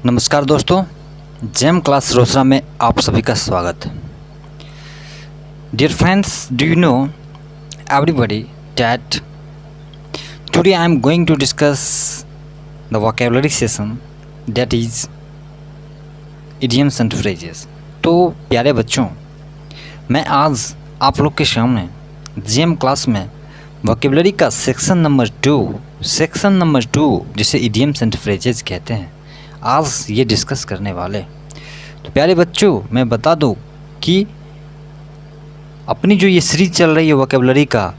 नमस्कार दोस्तों, GeM class Rosera में आप सभी का स्वागत है। Dear friends, do you know everybody that today I am going to discuss the vocabulary session that is idioms and phrases. तो प्यारे बच्चों, मैं आज आप लोग के सामने जेम क्लास में वोकैबुलरी का सेक्शन नंबर टू जिसे इडियम्स एंड फ्रेजेस कहते हैं, आज ये डिस्कस करने वाले। तो प्यारे बच्चों, मैं बता दूं कि अपनी जो ये सीरीज़ चल रही है वोकैबुलरी का,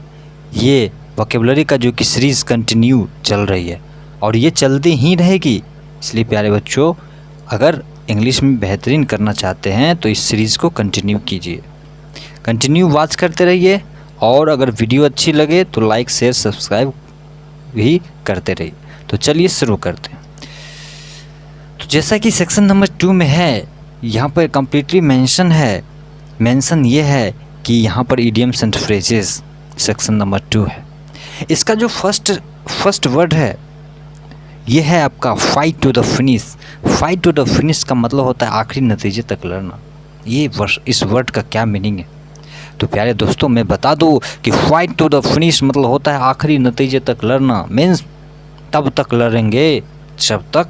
ये वोकैबुलरी का जो कि सीरीज़ कंटिन्यू चल रही है और ये चलती ही रहेगी। इसलिए प्यारे बच्चों, अगर इंग्लिश में बेहतरीन करना चाहते हैं तो इस सीरीज़ को कंटिन्यू कीजिए, कंटिन्यू वॉच करते रहिए और अगर वीडियो अच्छी लगे तो लाइक शेयर सब्सक्राइब भी करते रहिए। तो चलिए शुरू करते हैं। तो जैसा कि सेक्शन नंबर 2 में है, यहाँ पर कम्प्लीटली मेंशन ये है कि यहाँ पर idioms and phrases section number 2 है। इसका जो फर्स्ट वर्ड है ये है आपका fight to the finish. Fight to the finish का मतलब होता है आखिरी नतीजे तक लड़ना। ये इस वर्ड का क्या मीनिंग है? तो प्यारे दोस्तों, मैं बता दूँ कि फाइट टू द फिनिश मतलब होता है आखिरी नतीजे तक लड़ना। मीन्स तब तक लड़ेंगे जब तक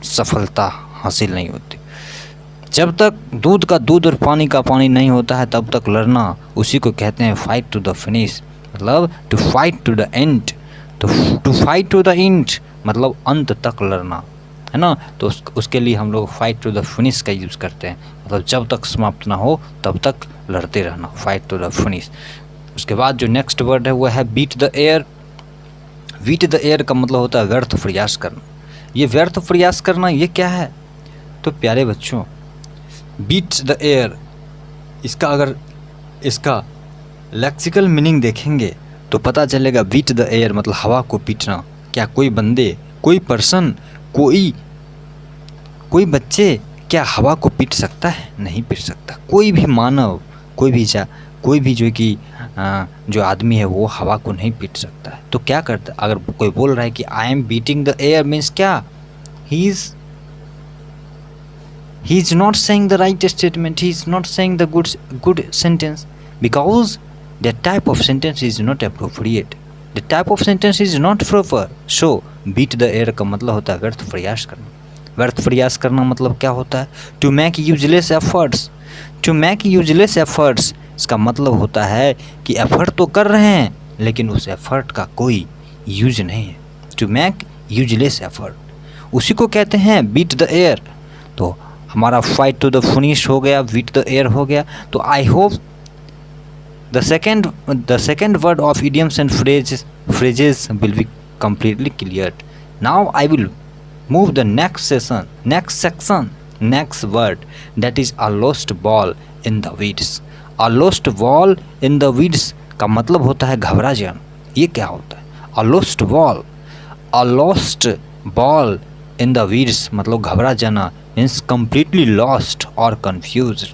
सफलता हासिल नहीं होती। जब तक दूध का दूध और पानी का पानी नहीं होता है तब तक लड़ना, उसी को कहते हैं फाइट टू द फिनिश, मतलब to fight to the end. तो to fight to the end मतलब अंत तक लड़ना, है ना। तो उसके लिए हम लोग फाइट टू द फिनिश का यूज़ करते हैं, मतलब जब तक समाप्त ना हो तब तक लड़ते रहना, फाइट टू द फिनिश। उसके बाद जो नेक्स्ट वर्ड है वो है beat the air. Beat the air का मतलब होता है व्यर्थ प्रयास करना। ये व्यर्थ प्रयास करना ये क्या है? तो प्यारे बच्चों, बीट द एयर, इसका लेक्सिकल मीनिंग देखेंगे तो पता चलेगा बीट द एयर मतलब हवा को पीटना। क्या कोई बंदे, कोई पर्सन, कोई बच्चे क्या हवा को पीट सकता है? नहीं पीट सकता। कोई भी मानव, कोई भी जो कि जो आदमी है वो हवा को नहीं पीट सकता है। तो क्या करता है? अगर कोई बोल रहा है कि I am beating the air, means क्या? He is not saying the right statement, he is not saying the good sentence, because that type of sentence is not appropriate, that type of sentence is not proper. So beat the air का मतलब होता है व्यर्थ प्रयास करना। व्यर्थ प्रयास करना मतलब क्या होता है? To make useless efforts. To make useless efforts इसका मतलब होता है कि एफर्ट तो कर रहे हैं लेकिन उस एफर्ट का कोई यूज नहीं है। टू मेक यूजलेस एफर्ट, उसी को कहते हैं बीट द एयर। तो हमारा फाइट टू द फिनिश हो गया, बीट द एयर हो गया। तो I hope the second word of idioms and phrases will be completely cleared. Now I will move the next section, next word, that is a lost ball in the weeds. A lost ball in the weeds का मतलब होता है घबरा जाना। ये क्या होता है? a lost ball in the weeds मतलब घबरा जाना, means completely lost और confused।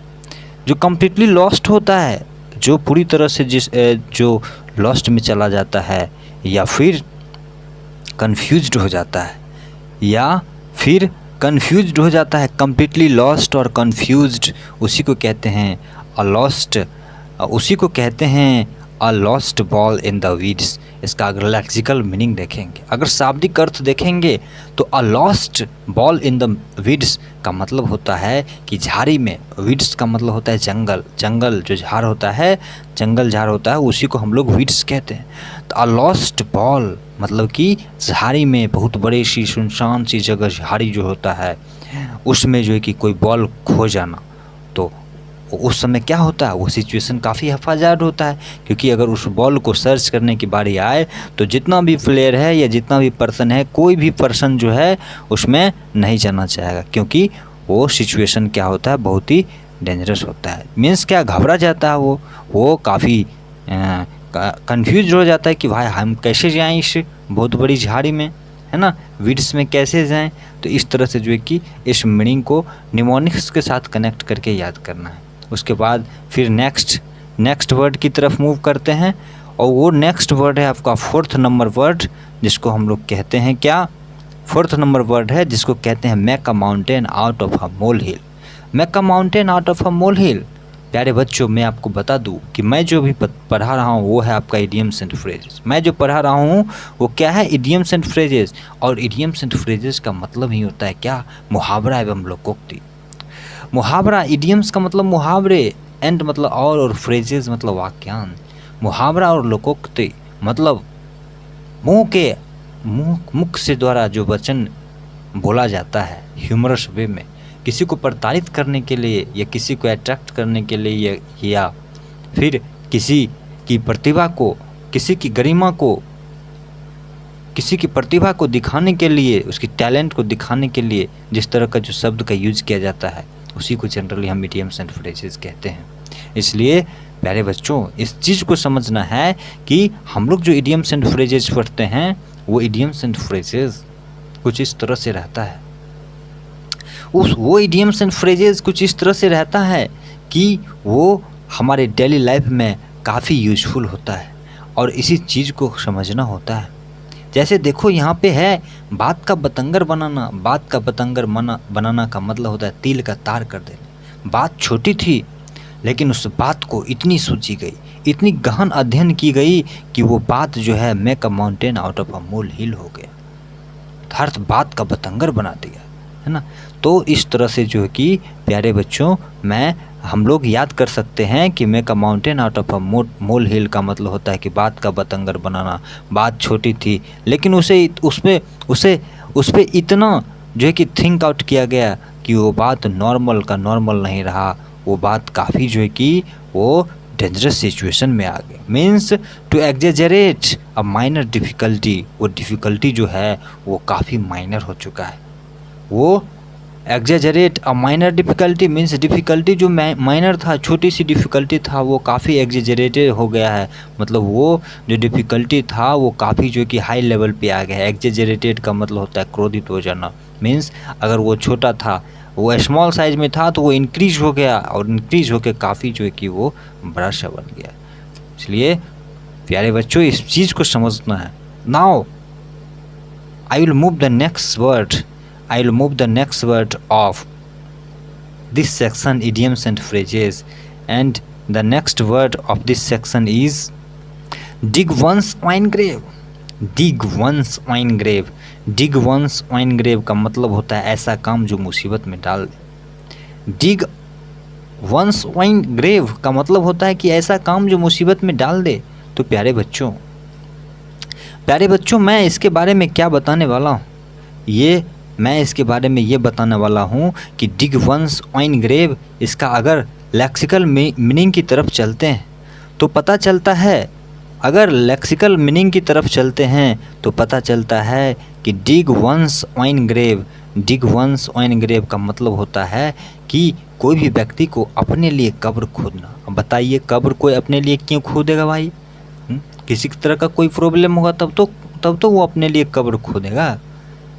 जो completely lost होता है, जो पूरी तरह से जो lost में चला जाता है या फिर confused हो जाता है, completely lost और confused, उसी को कहते हैं a lost ball in the weeds। इसका अगर लेक्सिकल मीनिंग देखेंगे, अगर शाब्दिक अर्थ देखेंगे तो a lost ball in the weeds का मतलब होता है कि झाड़ी में, weeds का मतलब होता है जंगल जो झाड़ होता है, जंगल झाड़ होता है, उसी को हम लोग weeds कहते हैं। तो a lost ball मतलब कि झाड़ी में, बहुत बड़ी सी सुनसान सी जगह झाड़ी जो होता है उसमें जो है कि कोई बॉल खो जाना। तो उस समय क्या होता है? वो सिचुएशन काफ़ी हफाजात होता है, क्योंकि अगर उस बॉल को सर्च करने की बारी आए तो जितना भी प्लेयर है या जितना भी पर्सन है, कोई भी पर्सन जो है उसमें नहीं जाना चाहेगा, क्योंकि वो सिचुएशन क्या होता है? बहुत ही डेंजरस होता है। मीन्स क्या? घबरा जाता है वो काफ़ी कंफ्यूज हो जाता है कि भाई हम कैसे जाएं इस बहुत बड़ी झाड़ी में, है ना, वीड्स में कैसे जाएं। तो इस तरह से जो है कि इस मीनिंग को निमोनिक्स के साथ कनेक्ट करके याद करना है। उसके बाद फिर नेक्स्ट वर्ड की तरफ मूव करते हैं और वो नेक्स्ट वर्ड है आपका 4th नंबर वर्ड, जिसको हम लोग कहते हैं क्या? फोर्थ नंबर वर्ड है जिसको कहते हैं make a mountain out of a mole hill. Make a mountain out of a mole hill. प्यारे बच्चों, मैं आपको बता दूं कि मैं जो भी पढ़ा रहा हूँ वो है आपका इडियम्स एंड फ्रेजेस। मैं जो पढ़ा रहा हूँ वो क्या है, इडियम्स एंड फ्रेजेस। और इडियम्स एंड फ्रेजेस का मतलब ही होता है क्या, मुहावरा एवं लोकोक्ति। मुहावरा, इडियम्स का मतलब मुहावरे, एंड मतलब और फ्रेजेस मतलब वाक्यांश। मुहावरा और लोकोक्ति मतलब मुख से द्वारा जो वचन बोला जाता है ह्यूमरस वे में, किसी को प्रताड़ित करने के लिए या किसी को अट्रैक्ट करने के लिए या फिर किसी की प्रतिभा को, किसी की गरिमा को, किसी की प्रतिभा को दिखाने के लिए, उसकी टैलेंट को दिखाने के लिए जिस तरह का जो शब्द का यूज किया जाता है उसी को जनरली हम इडियम्स एंड फ्रेजेस कहते हैं। इसलिए प्यारे बच्चों, इस चीज़ को समझना है कि हम लोग जो इडियम्स एंड फ्रेजेस पढ़ते हैं वो इडियम्स एंड फ्रेजेस कुछ इस तरह से रहता है। वो इडियम्स एंड फ्रेजेस कुछ इस तरह से रहता है कि वो हमारे डेली लाइफ में काफ़ी यूजफुल होता है और इसी चीज़ को समझना होता है। जैसे देखो यहाँ पे है बात का बतंगर बनाना। बात का बतंगर बनाना का मतलब होता है तिल का तार कर देना। बात छोटी थी लेकिन उस बात को इतनी सोची गई, इतनी गहन अध्ययन की गई कि वो बात जो है make a mountain out of a mole hill हो गया, अर्थात बात का बतंगर बना दिया, है ना। तो इस तरह से जो है कि प्यारे बच्चों हम लोग याद कर सकते हैं कि make a mountain out of a mole hill का मतलब होता है कि बात का बतंगर बनाना। बात छोटी थी लेकिन उस पे इतना जो है कि थिंक आउट किया गया कि वो बात नॉर्मल का नॉर्मल नहीं रहा, वो बात काफ़ी जो है कि वो डेंजरस सिचुएशन में आ गया। Means to exaggerate a minor difficulty, वो डिफ़िकल्टी जो है वो काफ़ी माइनर हो चुका है। वो exaggerate a minor difficulty means difficulty जो माइनर था, छोटी सी डिफ़िकल्टी था, वो काफ़ी एग्जेजरेटेड हो गया है। मतलब वो जो डिफ़िकल्टी था वो काफ़ी जो कि हाई लेवल पे आ गया है। एग्जेजरेटेड का मतलब होता है क्रोधित हो जाना। मीन्स अगर वो छोटा था, वो स्मॉल साइज में था तो वो इंक्रीज हो गया और इंक्रीज होकर काफ़ी जो है कि वो बड़ा सा बन गया। इसलिए प्यारे बच्चों, इस चीज़ को समझना है। Now I will move the next word of this section, idioms and phrases, and the next word of this section is dig one's own grave. dig one's own grave. dig one's own grave का मतलब होता है ऐसा काम जो मुसीबत में डाल दे। dig one's own grave का मतलब होता है कि ऐसा काम जो मुसीबत में डाल दे। तो प्यारे बच्चों मैं इसके बारे में क्या बताने वाला हूँ, मैं इसके बारे में ये बताने वाला हूँ कि डिग वंस ओन ग्रेव, इसका अगर लेक्सिकल मीनिंग की तरफ चलते हैं तो पता चलता है, अगर लेक्सिकल मीनिंग की तरफ चलते हैं तो पता चलता है कि डिग वंस ओन ग्रेव, डिग वंस ओन ग्रेव का मतलब होता है कि कोई भी व्यक्ति को अपने लिए कब्र खोदना। अब बताइए, कब्र कोई अपने लिए क्यों खोदेगा भाई? किसी तरह का कोई प्रॉब्लम होगा तब तो वो अपने लिए कब्र खोदेगा,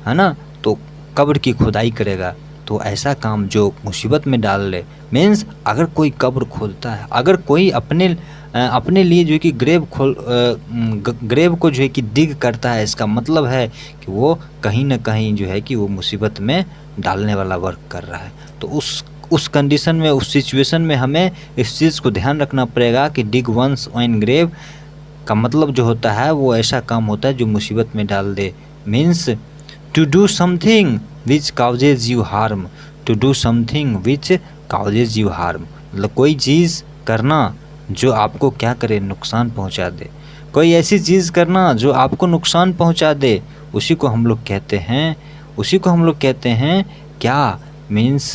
है ना। तो कब्र की खुदाई करेगा। तो ऐसा काम जो मुसीबत में डाल ले, मीन्स अगर कोई कब्र खोदता है, अगर कोई अपने लिए जो कि ग्रेव को जो है कि डिग करता है, इसका मतलब है कि वो कहीं ना कहीं जो है कि वो मुसीबत में डालने वाला वर्क कर रहा है। तो उस कंडीशन में, उस सिचुएशन में हमें इस चीज़ को ध्यान रखना पड़ेगा कि डिग वंस ओन ग्रेव का मतलब जो होता है वो ऐसा काम होता है जो मुसीबत में डाल दे। Means to do something which causes you harm. To do something which causes you harm मतलब कोई चीज़ करना जो आपको क्या करे, नुकसान पहुंचा दे। कोई ऐसी चीज़ करना जो आपको नुकसान पहुंचा दे, उसी को हम लोग कहते हैं क्या, means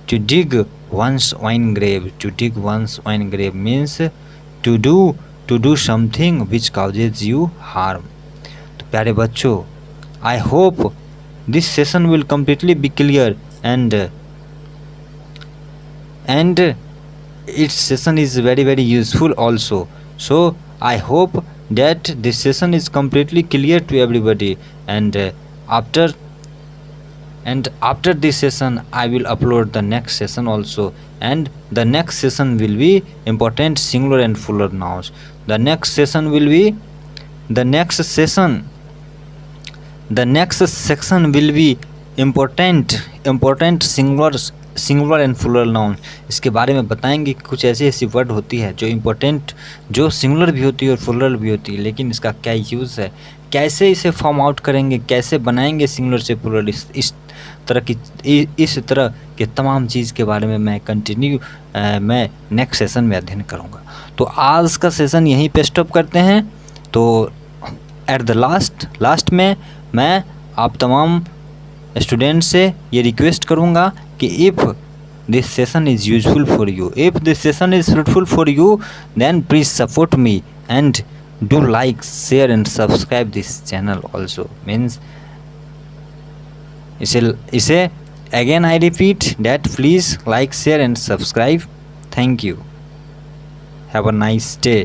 to dig one's own grave. To dig one's own grave means to do something which causes you harm. तो प्यारे बच्चों, I hope this session will completely be clear and its session is very very useful also. So I hope that this session is completely clear to everybody, and after this session I will upload the next session also, and the next session will be important singular and plural nouns. The next session the next section will be important singular and plural noun. इसके बारे में बताएंगे कि कुछ ऐसी word होती है जो इम्पोर्टेंट, जो सिंगुलर भी होती है और प्लूरल भी होती है, लेकिन इसका क्या यूज़ है, कैसे इसे फॉर्म आउट करेंगे, कैसे बनाएंगे सिंगुलर से प्लूरल, इस तरह के तमाम चीज़ के बारे में मैं नेक्स्ट सेशन में अध्ययन करूँगा। तो आज का सेशन यहीं पे स्टॉप करते हैं। तो एट द लास्ट में मैं आप तमाम स्टूडेंट से ये रिक्वेस्ट करूँगा कि if this session is useful for you, if this session is fruitful for you, then please support me and do like, share and subscribe this channel also. Means इसे again I repeat that please like, share and subscribe. Thank you. Have a nice day.